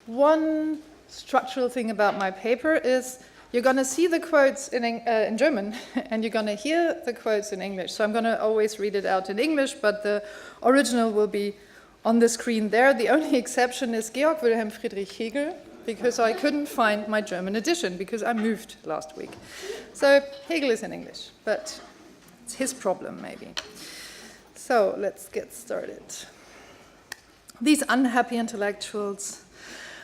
One structural thing about my paper is you're going to see the quotes in German and you're going to hear the quotes in English. So I'm going to always read it out in English, but the original will be on the screen there. The only exception is Georg Wilhelm Friedrich Hegel, because I couldn't find my German edition because I moved last week. So Hegel is in English, but it's his problem maybe. So let's get started. These unhappy intellectuals,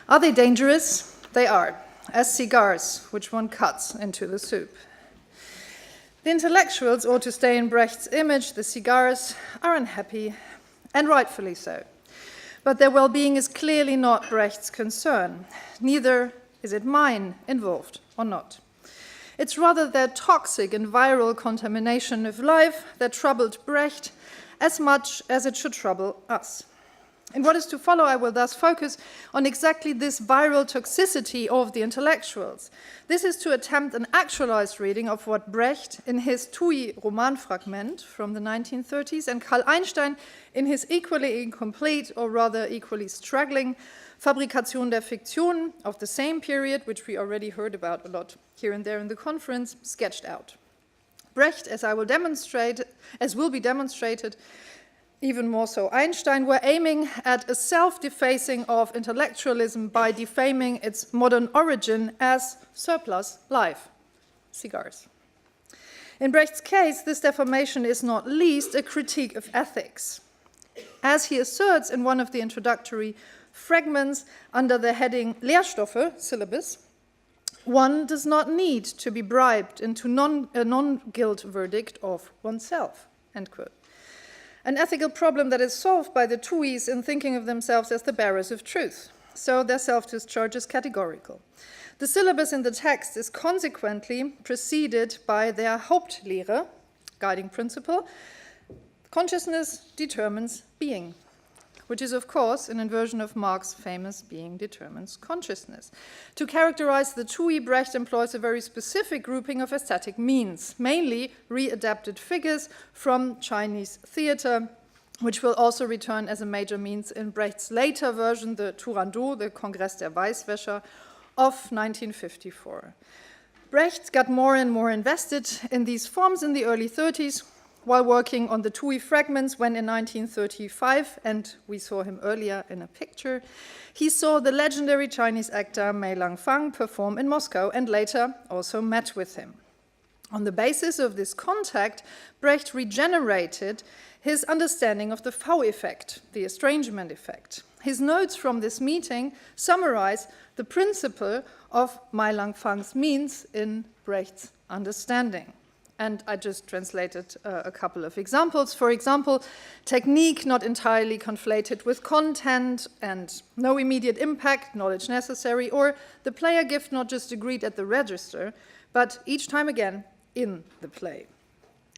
are they dangerous? They are, as cigars, which one cuts into the soup. The intellectuals, or to stay in Brecht's image, the cigars, are unhappy, and rightfully so. But their well-being is clearly not Brecht's concern. Neither is it mine, involved or not. It's rather their toxic and viral contamination of life that troubled Brecht as much as it should trouble us. In what is to follow, I will thus focus on exactly this viral toxicity of the intellectuals. This is to attempt an actualized reading of what Brecht, in his TUI Romanfragment from the 1930s, and Karl Einstein, in his equally incomplete, or rather equally struggling, Fabrikation der Fiktion of the same period, which we already heard about a lot here and there in the conference, sketched out. Brecht, as will be demonstrated, even more so Einstein, were aiming at a self-defacing of intellectualism by defaming its modern origin as surplus life, cigars. In Brecht's case, this deformation is not least a critique of ethics. As he asserts in one of the introductory fragments under the heading Lehrstoffe, syllabus, one does not need to be bribed into a non-guilt verdict of oneself, end quote. An ethical problem that is solved by the TUIs in thinking of themselves as the bearers of truth. So their self-discharge is categorical. The syllabus in the text is consequently preceded by their Hauptlehre, guiding principle, consciousness determines being, which is, of course, an inversion of Marx's famous being determines consciousness. To characterize the TUI, Brecht employs a very specific grouping of aesthetic means, mainly readapted figures from Chinese theater, which will also return as a major means in Brecht's later version, the Turandot, the Kongress der Weißwäscher of 1954. Brecht got more and more invested in these forms in the early 30s, while working on the TUI fragments when in 1935, and we saw him earlier in a picture, he saw the legendary Chinese actor Mei Langfang perform in Moscow and later also met with him. On the basis of this contact, Brecht regenerated his understanding of the V effect, the estrangement effect. His notes from this meeting summarize the principle of Mei Langfang's means in Brecht's understanding. And I just translated a couple of examples. For example, technique not entirely conflated with content and no immediate impact, knowledge necessary, or the player gift not just agreed at the register, but each time again in the play.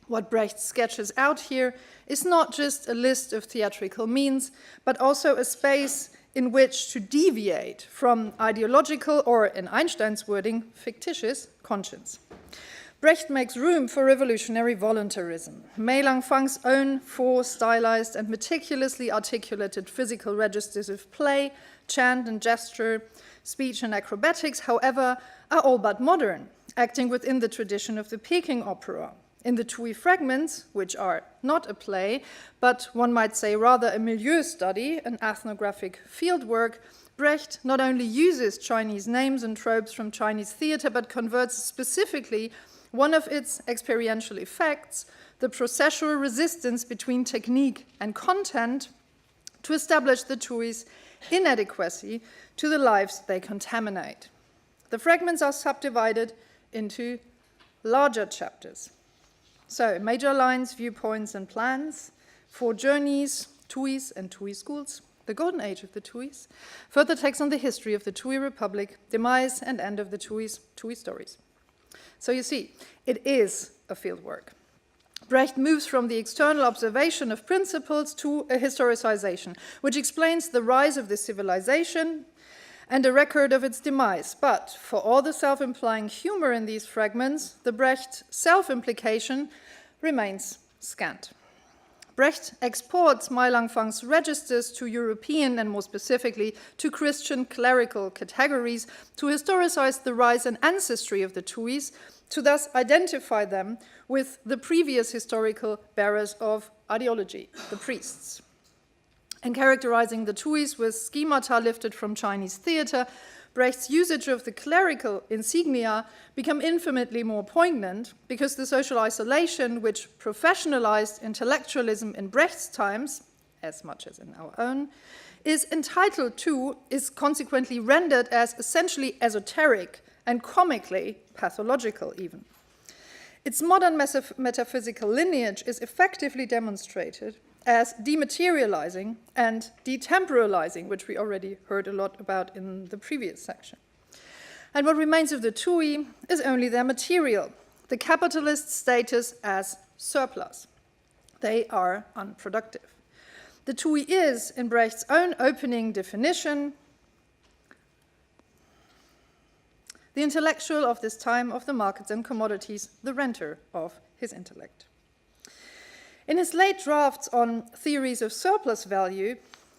What Brecht sketches out here is not just a list of theatrical means, but also a space in which to deviate from ideological or, in Einstein's wording, fictitious conscience. Brecht makes room for revolutionary voluntarism. Mei Langfang's own four stylized and meticulously articulated physical registers of play, chant and gesture, speech and acrobatics, however, are all but modern, acting within the tradition of the Peking opera. In the TUI fragments, which are not a play, but one might say rather a milieu study, an ethnographic fieldwork, Brecht not only uses Chinese names and tropes from Chinese theater, but converts specifically one of its experiential effects, the processual resistance between technique and content, to establish the TUI's inadequacy to the lives they contaminate. The fragments are subdivided into larger chapters. So, major lines, viewpoints, and plans, 4 journeys, TUIs and TUI schools, the golden age of the TUIs, further takes on the history of the TUI Republic, demise and end of the TUI stories. So you see, it is a fieldwork. Brecht moves from the external observation of principles to a historicization, which explains the rise of the civilization and a record of its demise. But for all the self-implying humor in these fragments, the Brecht self-implication remains scant. Brecht exports Meilangfang's registers to European and more specifically to Christian clerical categories to historicize the rise and ancestry of the Tuis, to thus identify them with the previous historical bearers of ideology, the priests. In characterizing the Tuis with schemata lifted from Chinese theater, Brecht's usage of the clerical insignia become infinitely more poignant because the social isolation which professionalized intellectualism in Brecht's times, as much as in our own, is consequently rendered as essentially esoteric and comically pathological even. Its modern metaphysical lineage is effectively demonstrated as dematerializing and detemporalizing, which we already heard a lot about in the previous section. And what remains of the Tui is only their material, the capitalist status as surplus. They are unproductive. The Tui is, in Brecht's own opening definition, the intellectual of this time of the markets and commodities, the renter of his intellect. In his late drafts on theories of surplus value,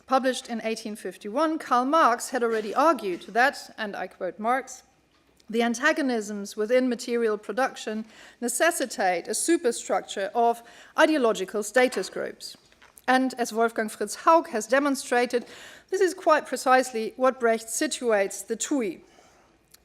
published in 1851, Karl Marx had already argued that, and I quote Marx, the antagonisms within material production necessitate a superstructure of ideological status groups. And as Wolfgang Fritz Haug has demonstrated, this is quite precisely what Brecht situates the Tui.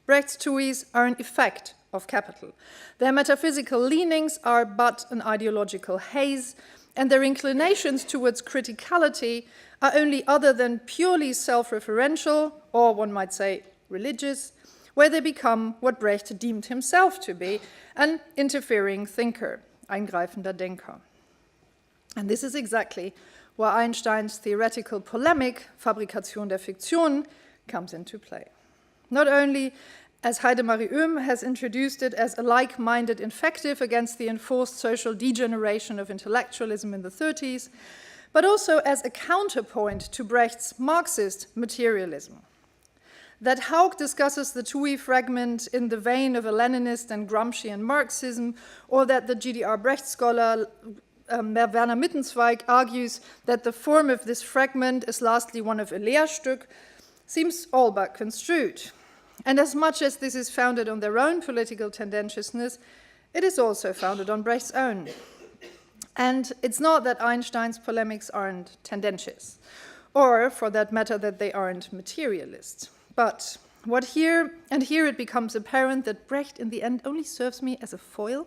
Brecht's Tuis are an effect of capital. Their metaphysical leanings are but an ideological haze, and their inclinations towards criticality are only other than purely self-referential, or one might say religious, where they become what Brecht deemed himself to be, an interfering thinker, eingreifender Denker. And this is exactly where Einstein's theoretical polemic, Fabrikation der Fiktion, comes into play. Not only as Heidemarie Oehm has introduced it as a like-minded invective against the enforced social degeneration of intellectualism in the 30s, but also as a counterpoint to Brecht's Marxist materialism. That Haug discusses the Tui fragment in the vein of a Leninist and Gramscian Marxism, or that the GDR Brecht scholar Werner Mittenzweig argues that the form of this fragment is lastly one of a Lehrstück, seems all but construed. And as much as this is founded on their own political tendentiousness, it is also founded on Brecht's own. And it's not that Einstein's polemics aren't tendentious, or for that matter that they aren't materialist. But here it becomes apparent that Brecht in the end only serves me as a foil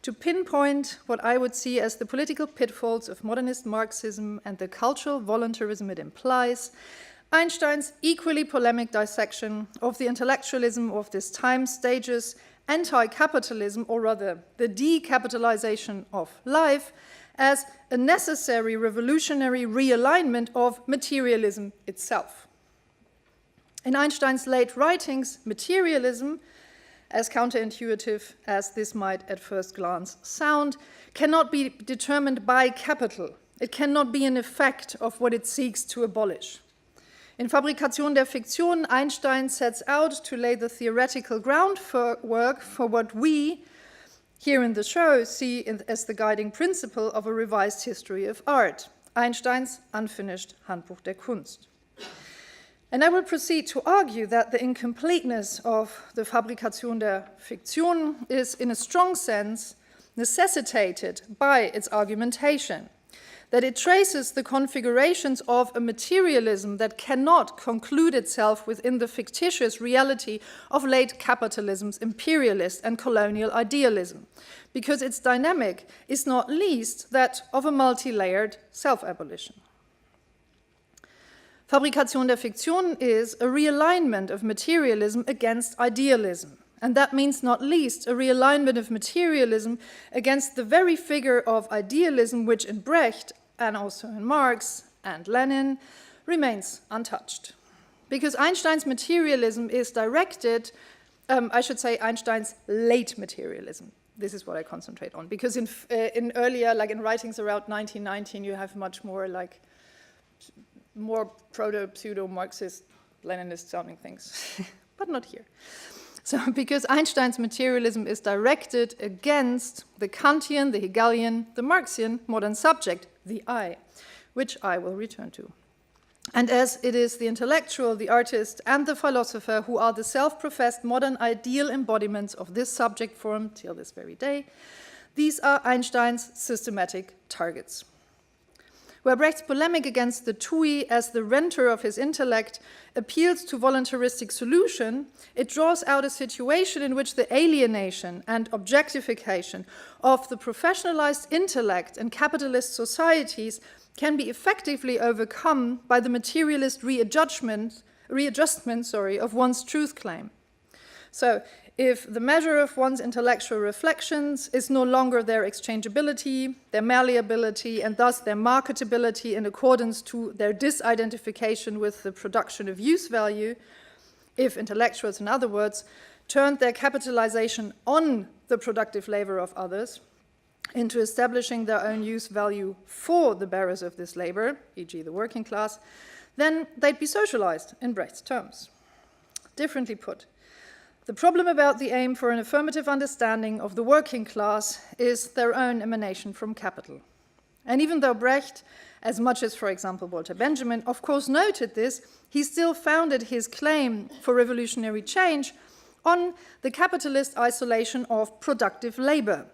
to pinpoint what I would see as the political pitfalls of modernist Marxism and the cultural voluntarism it implies, Einstein's equally polemic dissection of the intellectualism of this time stages anti-capitalism, or rather the decapitalization of life, as a necessary revolutionary realignment of materialism itself. In Einstein's late writings, materialism, as counterintuitive as this might at first glance sound, cannot be determined by capital. It cannot be an effect of what it seeks to abolish. In Fabrikation der Fiktion, Einstein sets out to lay the theoretical groundwork for what we, here in the show, see as the guiding principle of a revised history of art, Einstein's unfinished Handbuch der Kunst. And I will proceed to argue that the incompleteness of the Fabrikation der Fiktion is, in a strong sense, necessitated by its argumentation, that it traces the configurations of a materialism that cannot conclude itself within the fictitious reality of late capitalism's imperialist and colonial idealism, because its dynamic is not least that of a multi-layered self-abolition. Fabrikation der Fiktion is a realignment of materialism against idealism, and that means not least a realignment of materialism against the very figure of idealism which in Brecht and also in Marx and Lenin remains untouched. Because Einstein's materialism is directed, I should say Einstein's late materialism. This is what I concentrate on, because in earlier, like in writings around 1919, you have much more like more proto-pseudo-Marxist, Leninist sounding things, but not here. So because Einstein's materialism is directed against the Kantian, the Hegelian, the Marxian modern subject, the I, which I will return to. And as it is the intellectual, the artist, and the philosopher who are the self-professed modern ideal embodiments of this subject form till this very day, these are Einstein's systematic targets. Where Brecht's polemic against the TUI as the renter of his intellect appeals to voluntaristic solution, it draws out a situation in which the alienation and objectification of the professionalized intellect in capitalist societies can be effectively overcome by the materialist readjustment of one's truth claim. So, if the measure of one's intellectual reflections is no longer their exchangeability, their malleability, and thus their marketability in accordance to their disidentification with the production of use value, if intellectuals, in other words, turned their capitalization on the productive labor of others into establishing their own use value for the bearers of this labor, e.g. the working class, then they'd be socialized in Brecht's terms. Differently put, the problem about the aim for an affirmative understanding of the working class is their own emanation from capital. And even though Brecht, as much as, for example, Walter Benjamin, of course noted this, he still founded his claim for revolutionary change on the capitalist isolation of productive labor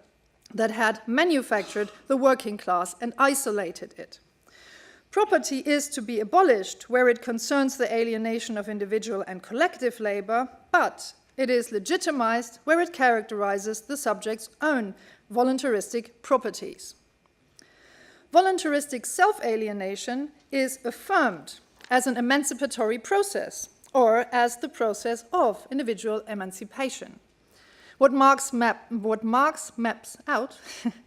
that had manufactured the working class and isolated it. Property is to be abolished where it concerns the alienation of individual and collective labor, but it is legitimized where it characterizes the subject's own voluntaristic properties. Voluntaristic self-alienation is affirmed as an emancipatory process, or as the process of individual emancipation. What Marx maps out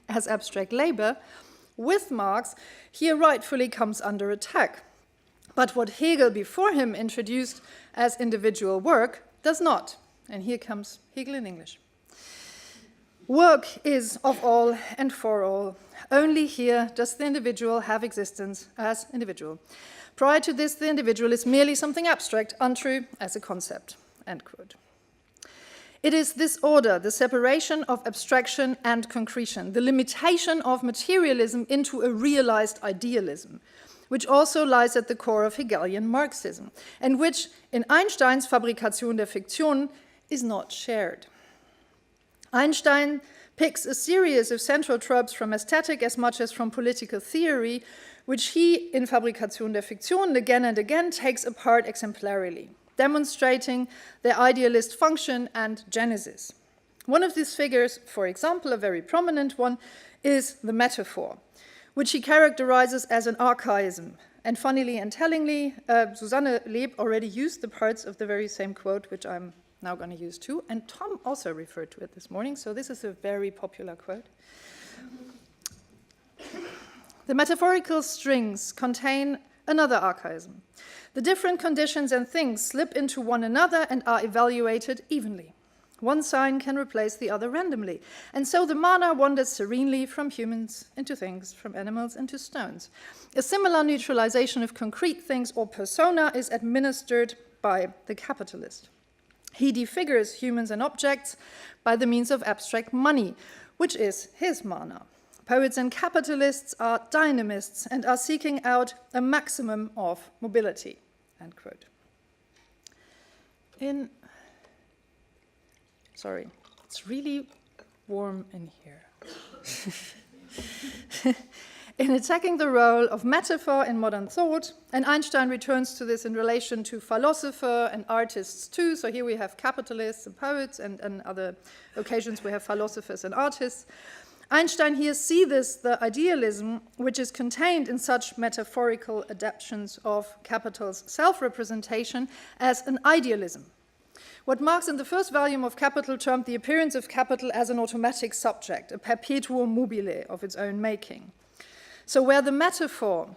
as abstract labor, with Marx, here rightfully comes under attack. But what Hegel before him introduced as individual work does not. And here comes Hegel in English. Work is of all and for all. Only here does the individual have existence as individual. Prior to this, the individual is merely something abstract, untrue as a concept. End quote. It is this order, the separation of abstraction and concretion, the limitation of materialism into a realized idealism, which also lies at the core of Hegelian Marxism, and which, in Einstein's Fabrikation der Fiktion, is not shared. Einstein picks a series of central tropes from aesthetic as much as from political theory, which he, in Fabrikation der Fiktion, again and again takes apart exemplarily, demonstrating their idealist function and genesis. One of these figures, for example, a very prominent one, is the metaphor, which he characterizes as an archaism. And funnily and tellingly, Susanne Leb already used the parts of the very same quote, which I'm now going to use too, and Tom also referred to it this morning, so this is a very popular quote. The metaphorical strings contain another archaism. The different conditions and things slip into one another and are evaluated evenly. One sign can replace the other randomly, and so the mana wanders serenely from humans into things, from animals into stones. A similar neutralization of concrete things or persona is administered by the capitalist. He defigures humans and objects by the means of abstract money, which is his mana. Poets and capitalists are dynamists and are seeking out a maximum of mobility. End quote. Sorry, it's really warm in here. In attacking the role of metaphor in modern thought, and Einstein returns to this in relation to philosopher and artists too, so here we have capitalists and poets, and other occasions we have philosophers and artists. Einstein here sees the idealism which is contained in such metaphorical adaptations of capital's self-representation as an idealism. What Marx in the first volume of Capital termed the appearance of capital as an automatic subject, a perpetuum mobile of its own making. So where the metaphor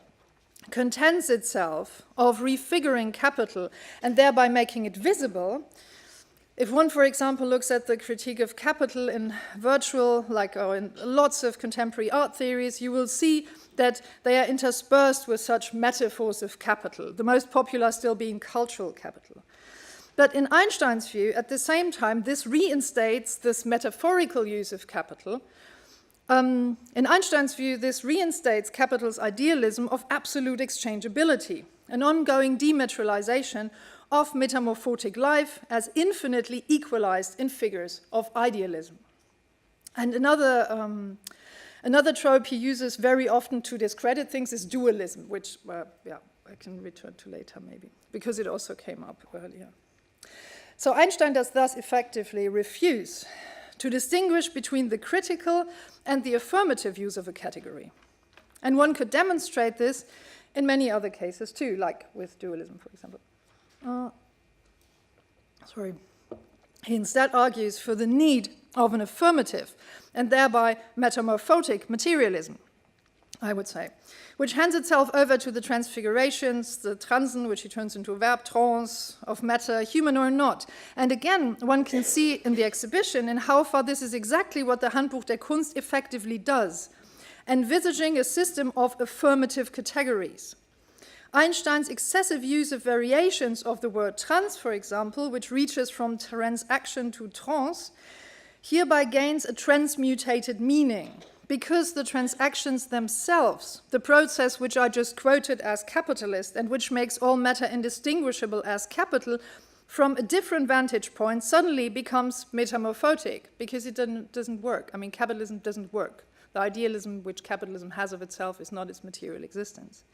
contents itself of refiguring capital and thereby making it visible, if one, for example, looks at the critique of capital in virtual, or in lots of contemporary art theories, you will see that they are interspersed with such metaphors of capital, the most popular still being cultural capital. But in Einstein's view, at the same time, this reinstates this metaphorical use of capital. In Einstein's view, this reinstates capital's idealism of absolute exchangeability, an ongoing dematerialization of metamorphotic life as infinitely equalized in figures of idealism. And another trope he uses very often to discredit things is dualism, which, I can return to later maybe, because it also came up earlier. So Einstein does thus effectively refuse to distinguish between the critical and the affirmative use of a category. And one could demonstrate this in many other cases too, like with dualism, for example. He instead argues for the need of an affirmative and thereby metamorphotic materialism, I would say, which hands itself over to the transfigurations, the transen, which he turns into a verb, trans, of matter, human or not. And again, one can see in the exhibition in how far this is exactly what the Handbuch der Kunst effectively does, envisaging a system of affirmative categories. Einstein's excessive use of variations of the word trans, for example, which reaches from transaction to trans, hereby gains a transmutated meaning, because the transactions themselves, the process which I just quoted as capitalist and which makes all matter indistinguishable as capital, from a different vantage point suddenly becomes metamorphotic, because it doesn't work. I mean, capitalism doesn't work. The idealism which capitalism has of itself is not its material existence.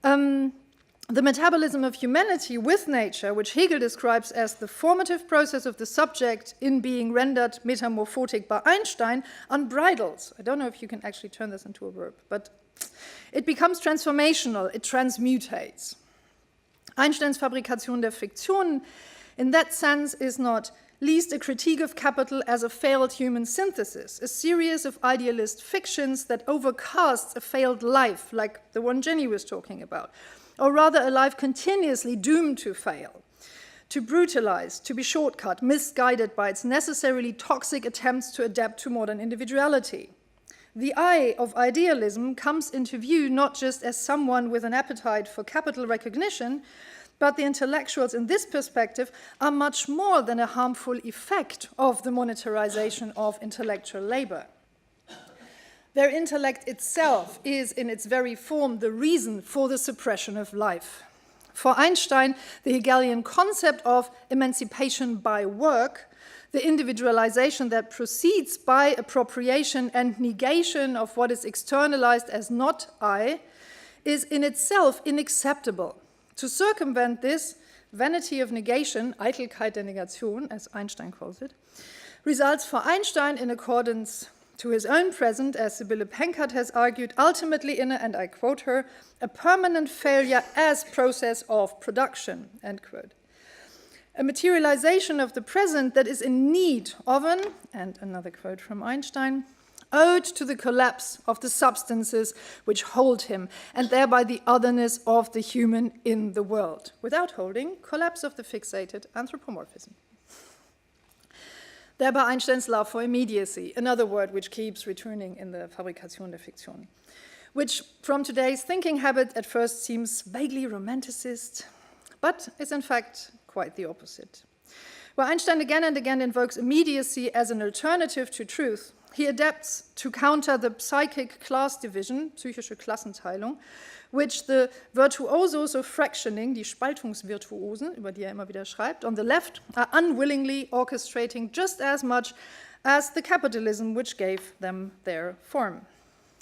The metabolism of humanity with nature, which Hegel describes as the formative process of the subject in being rendered metamorphotic by Einstein, unbridles. I don't know if you can actually turn this into a verb, but it becomes transformational, it transmutates. Einstein's Fabrikation der Fiktionen, in that sense, is not least a critique of capital as a failed human synthesis, a series of idealist fictions that overcasts a failed life, like the one Jenny was talking about, or rather a life continuously doomed to fail, to brutalize, to be shortcut, misguided by its necessarily toxic attempts to adapt to modern individuality. The I of idealism comes into view not just as someone with an appetite for capital recognition, but the intellectuals in this perspective are much more than a harmful effect of the monetarization of intellectual labor. Their intellect itself is, in its very form, the reason for the suppression of life. For Einstein, the Hegelian concept of emancipation by work, the individualization that proceeds by appropriation and negation of what is externalized as not I, is in itself unacceptable. To circumvent this vanity of negation, Eitelkeit der Negation, as Einstein calls it, results for Einstein in accordance to his own present, as Sibylle Penkert has argued, ultimately in, and I quote her, a permanent failure as process of production, end quote. A materialization of the present that is in need of an, and another quote from Einstein, owed to the collapse of the substances which hold him, and thereby the otherness of the human in the world. Without holding, collapse of the fixated anthropomorphism. Thereby Einstein's love for immediacy, another word which keeps returning in the Fabrikation der Fiktionen, which from today's thinking habit at first seems vaguely romanticist, but is in fact quite the opposite. Where Einstein again and again invokes immediacy as an alternative to truth, he adapts to counter the psychic class division, psychische Klassenteilung, which the virtuosos of fractioning, die Spaltungsvirtuosen, über die immer wieder schreibt, on the left, are unwillingly orchestrating just as much as the capitalism which gave them their form.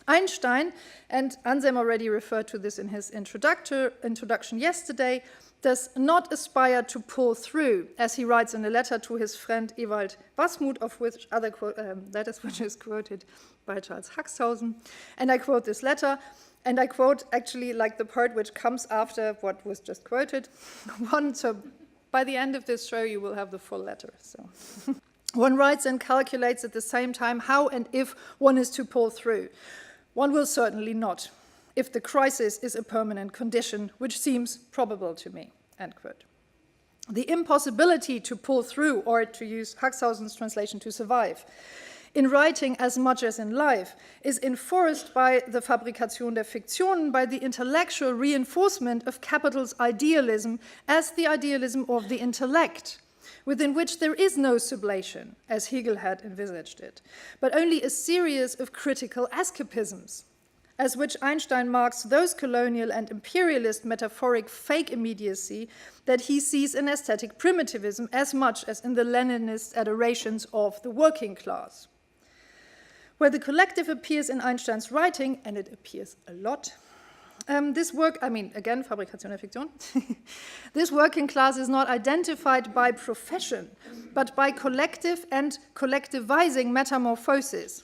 Einstein, and Anselm already referred to this in his introduction yesterday, does not aspire to pull through, as he writes in a letter to his friend Ewald Wasmuth, of which other letters which is quoted by Charles Haxhausen. And I quote this letter, and I quote actually like the part which comes after what was just quoted. So by the end of this show, you will have the full letter. So one writes and calculates at the same time how and if one is to pull through. One will certainly not, if the crisis is a permanent condition, which seems probable to me, end quote. The impossibility to pull through, or to use Haxhausen's translation, to survive, in writing as much as in life, is enforced by the Fabrikation der Fiktionen, by the intellectual reinforcement of capital's idealism as the idealism of the intellect, within which there is no sublation, as Hegel had envisaged it, but only a series of critical escapisms, as which Einstein marks those colonial and imperialist metaphoric fake immediacy that he sees in aesthetic primitivism as much as in the Leninist adorations of the working class. Where the collective appears in Einstein's writing, and it appears a lot, this work, again, Fabrikation der Fiktion, this working class is not identified by profession, but by collective and collectivizing metamorphosis,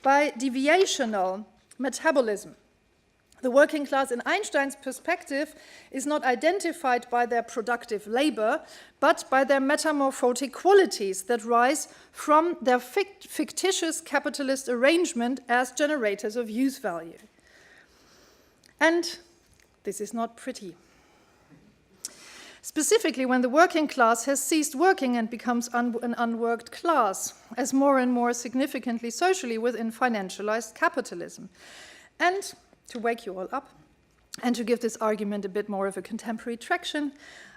by deviational metabolism. The working class in Einstein's perspective is not identified by their productive labor, but by their metamorphotic qualities that rise from their fictitious capitalist arrangement as generators of use value. And this is not pretty. Specifically, when the working class has ceased working and becomes an unworked class, as more and more significantly socially within financialized capitalism. And to wake you all up, and to give this argument a bit more of a contemporary traction,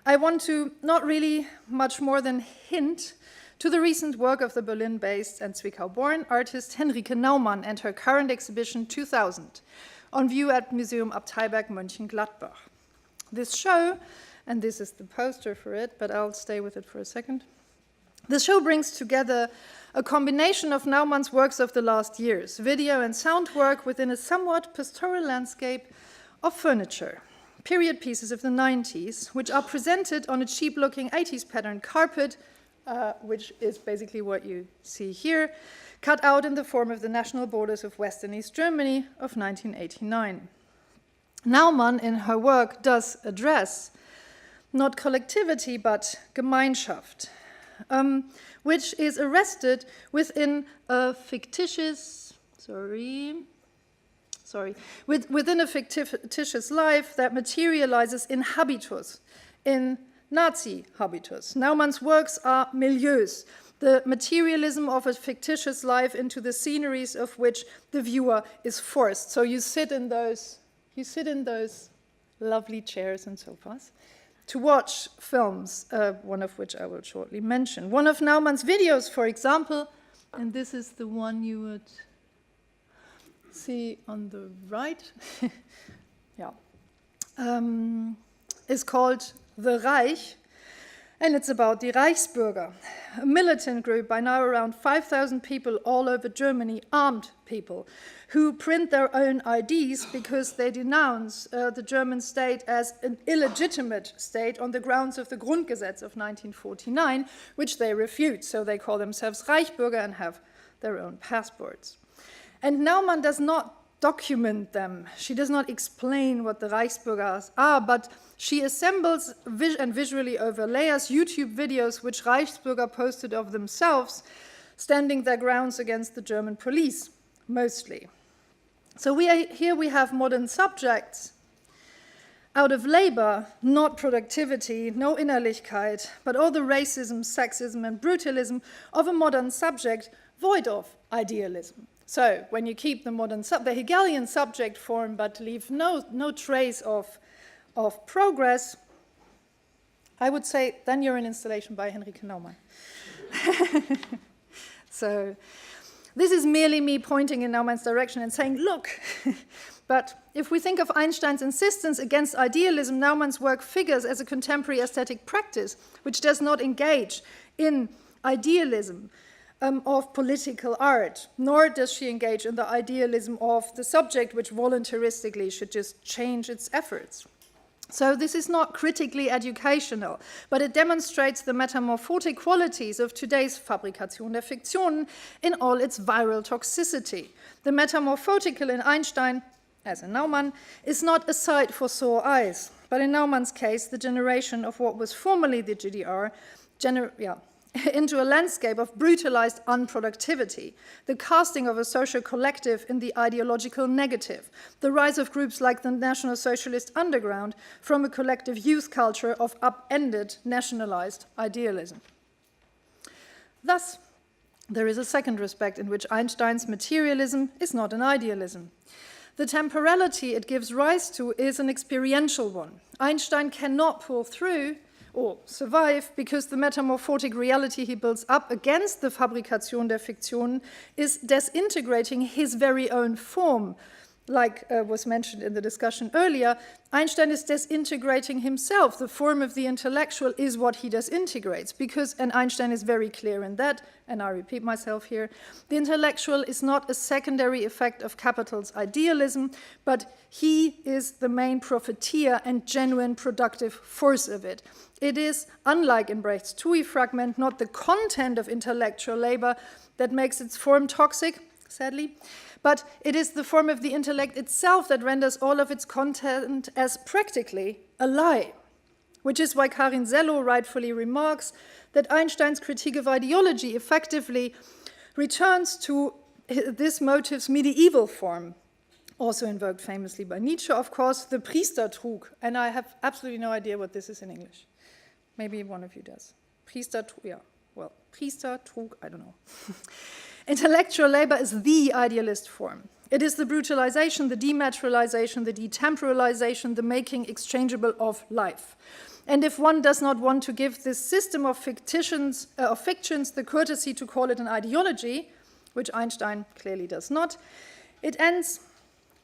I want to not really much more than hint to the recent work of the Berlin-based and Zwickau-born artist Henrike Naumann and her current exhibition 2000, on view at Museum Abteiberg Mönchengladbach. This show, and this is the poster for it, but I'll stay with it for a second. The show brings together a combination of Naumann's works of the last years, video and sound work within a somewhat pastoral landscape of furniture, period pieces of the 90s, which are presented on a cheap-looking 80s pattern carpet, which is basically what you see here, cut out in the form of the national borders of West and East Germany of 1989. Naumann, in her work, does address not collectivity, but Gemeinschaft, which is arrested within a fictitious, within a fictitious life that materializes in habitus, in Nazi habitus. Naumann's works are milieus, the materialism of a fictitious life into the sceneries of which the viewer is forced. So you sit in those lovely chairs and sofas to watch films, one of which I will shortly mention. One of Naumann's videos, for example, and this is the one you would see on the right, is called The Reich, and it's about the Reichsbürger, a militant group by now around 5,000 people all over Germany, armed people, who print their own IDs because they denounce the German state as an illegitimate state on the grounds of the Grundgesetz of 1949, which they refute. So they call themselves Reichsbürger and have their own passports. And Naumann does not document them. She does not explain what the Reichsbürgers are, but she assembles and visually overlays YouTube videos which Reichsbürger posted of themselves, standing their grounds against the German police, mostly. So here we have modern subjects out of labor, not productivity, no Innerlichkeit, but all the racism, sexism, and brutalism of a modern subject void of idealism. So when you keep the Hegelian subject form but leave no trace of progress, I would say then you're an installation by Henrike Naumann. So this is merely me pointing in Naumann's direction and saying, look. But if we think of Einstein's insistence against idealism, Naumann's work figures as a contemporary aesthetic practice which does not engage in idealism of political art, nor does she engage in the idealism of the subject, which voluntaristically should just change its efforts. So this is not critically educational, but it demonstrates the metamorphotic qualities of today's Fabrikation der Fiktionen in all its viral toxicity. The metamorphotical in Einstein, as in Naumann, is not a sight for sore eyes, but in Naumann's case, the generation of what was formerly the GDR, into a landscape of brutalized unproductivity, the casting of a social collective in the ideological negative, the rise of groups like the National Socialist Underground from a collective youth culture of upended nationalized idealism. Thus, There is a second respect in which Einstein's materialism is not an idealism. The temporality it gives rise to is an experiential one. Einstein cannot pull through or survive because the metamorphotic reality he builds up against the Fabrikation der Fiktionen is disintegrating his very own form. Like was mentioned in the discussion earlier, Einstein is disintegrating himself. The form of the intellectual is what he disintegrates because, and Einstein is very clear in that, and I repeat myself here, the intellectual is not a secondary effect of capital's idealism, but he is the main profiteer and genuine productive force of it. It is, unlike in Brecht's TUI fragment, not the content of intellectual labor that makes its form toxic, sadly, but it is the form of the intellect itself that renders all of its content as practically a lie, which is why Karin Zello rightfully remarks that Einstein's critique of ideology effectively returns to this motive's medieval form, also invoked famously by Nietzsche, of course, the Priestertrug, and I have absolutely no idea what this is in English. Maybe one of you does. Priestertrug, yeah, well, Priestertrug, I don't know. Intellectual labor is the idealist form. It is the brutalization, the dematerialization, the detemporalization, the making exchangeable of life. And if one does not want to give this system of fictions the courtesy to call it an ideology, which Einstein clearly does not, it ends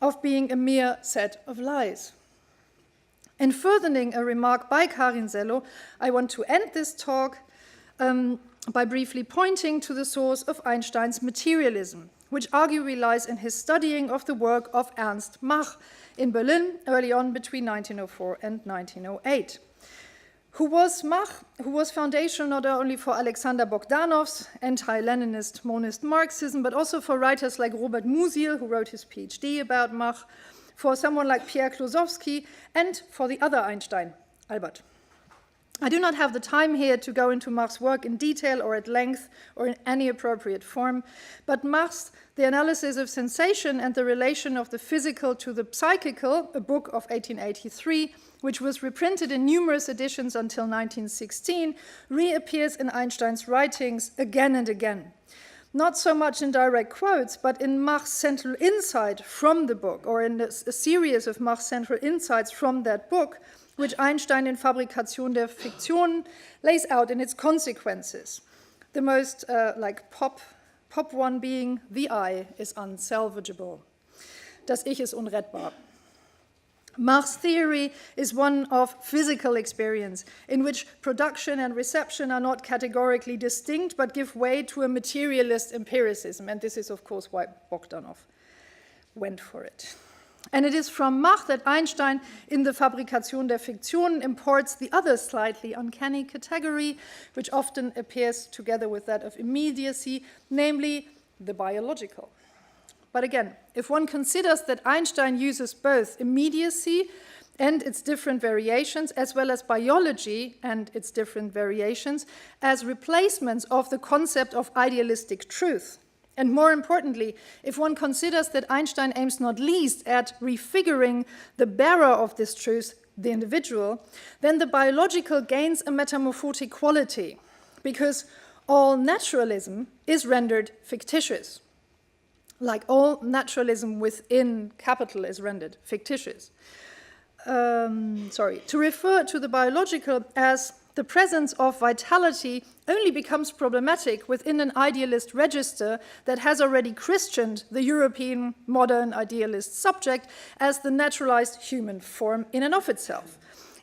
up being a mere set of lies. In furthering a remark by Karin Zello, I want to end this talk by briefly pointing to the source of Einstein's materialism, which arguably lies in his studying of the work of Ernst Mach in Berlin early on between 1904 and 1908. Who was Mach? Who was foundational not only for Alexander Bogdanov's anti-Leninist monist Marxism, but also for writers like Robert Musil, who wrote his PhD about Mach, for someone like Pierre Klosowski, and for the other Einstein, Albert. I do not have the time here to go into Mach's work in detail or at length or in any appropriate form, but Mach's The Analysis of Sensation and the Relation of the Physical to the Psychical, a book of 1883, which was reprinted in numerous editions until 1916, reappears in Einstein's writings again and again. Not so much in direct quotes, but in Mach's central insight from the book, or in a series of Mach's central insights from that book, which Einstein in Fabrikation der Fiktionen lays out in its consequences. The most pop one being, the I is unsalvageable. Das Ich ist unrettbar. Mach's theory is one of physical experience, in which production and reception are not categorically distinct, but give way to a materialist empiricism. And this is, of course, why Bogdanov went for it. And it is from Mach that Einstein, in the Fabrikation der Fiktionen, imports the other slightly uncanny category, which often appears together with that of immediacy, namely the biological. But again, if one considers that Einstein uses both immediacy and its different variations, as well as biology and its different variations, as replacements of the concept of idealistic truth, and more importantly, if one considers that Einstein aims not least at refiguring the bearer of this truth, the individual, then the biological gains a metamorphotic quality, because all naturalism is rendered fictitious, like all naturalism within capital is rendered fictitious. To refer to the biological as the presence of vitality only becomes problematic within an idealist register that has already christened the European modern idealist subject as the naturalized human form in and of itself.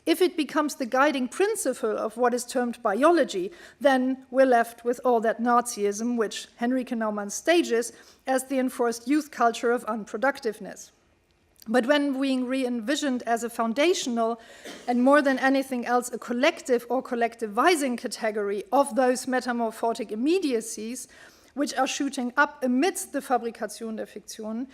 If it becomes the guiding principle of what is termed biology, then we're left with all that Nazism, which Henrike Naumann stages as the enforced youth culture of unproductiveness. But when being re-envisioned as a foundational and more than anything else a collective or collectivizing category of those metamorphotic immediacies which are shooting up amidst the Fabrikation der Fiktionen,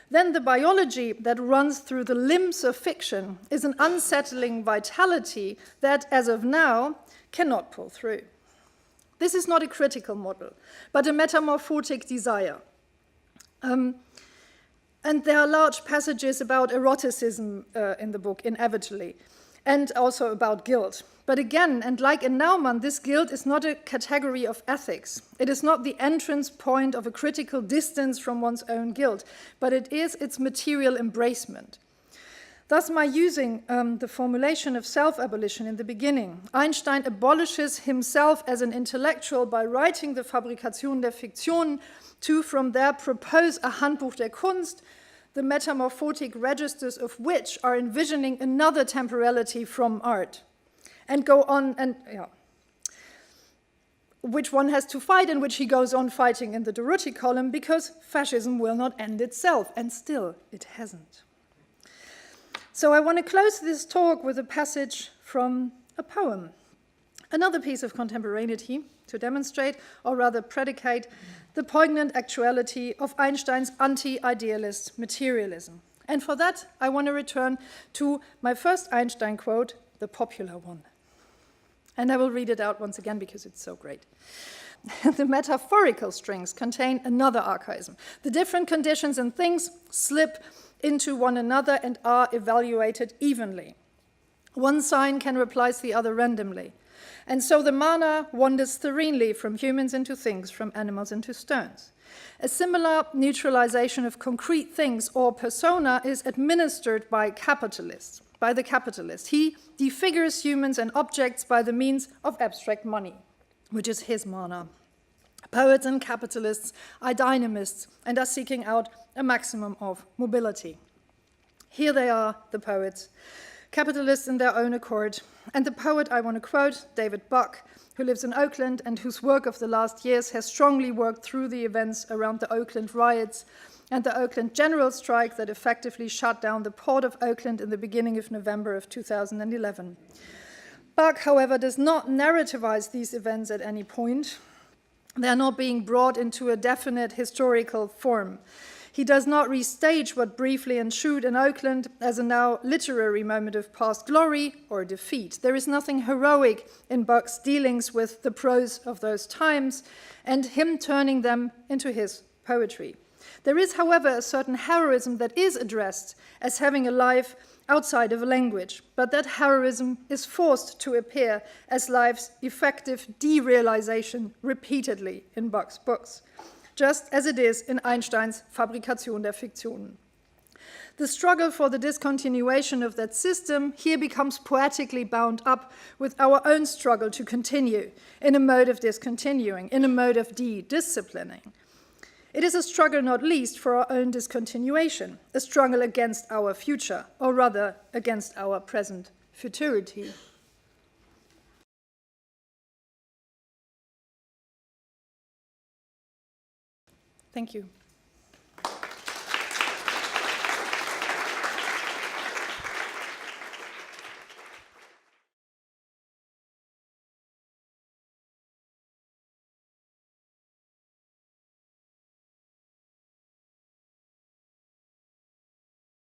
then the biology that runs through the limbs of fiction is an unsettling vitality that, as of now, cannot pull through. This is not a critical model, but a metamorphotic desire. And there are large passages about eroticism in the book, inevitably. and also about guilt. But again, and like in Naumann, this guilt is not a category of ethics. It is not the entrance point of a critical distance from one's own guilt, but it is its material embracement. Thus, my using the formulation of self-abolition in the beginning, Einstein abolishes himself as an intellectual by writing the Fabrikation der Fiktionen to, from there, propose a Handbuch der Kunst, the metamorphotic registers of which are envisioning another temporality from art, and go on, and which one has to fight, and which he goes on fighting in the Durruti column, because fascism will not end itself, and still it hasn't. So I want to close this talk with a passage from a poem, another piece of contemporaneity to demonstrate, or rather predicate, the poignant actuality of Einstein's anti-idealist materialism. And for that, I want to return to my first Einstein quote, the popular one. And I will read it out once again because it's so great. The metaphorical strings contain another archaism. The different conditions and things slip into one another and are evaluated evenly. One sign can replace the other randomly. And so the mana wanders serenely from humans into things, from animals into stones. A similar neutralization of concrete things or persona is administered by capitalists, by the capitalist. He defigures humans and objects by the means of abstract money, which is his mana. Poets and capitalists are dynamists and are seeking out a maximum of mobility. Here they are, the poets, capitalists in their own accord. And the poet I want to quote, David Buck, who lives in Oakland and whose work of the last years has strongly worked through the events around the Oakland riots and the Oakland general strike that effectively shut down the port of Oakland in the beginning of November of 2011. Buck, however, does not narrativize these events at any point. They are not being brought into a definite historical form. He does not restage what briefly ensued in Oakland as a now literary moment of past glory or defeat. There is nothing heroic in Buck's dealings with the prose of those times and him turning them into his poetry. There is, however, a certain heroism that is addressed as having a life outside of a language, but that heroism is forced to appear as life's effective derealization repeatedly in Buck's books, just as it is in Einstein's Fabrikation der Fiktionen. The struggle for the discontinuation of that system here becomes poetically bound up with our own struggle to continue in a mode of discontinuing, in a mode of de-disciplining. It is a struggle not least for our own discontinuation, a struggle against our future, or rather against our present futurity. Thank you.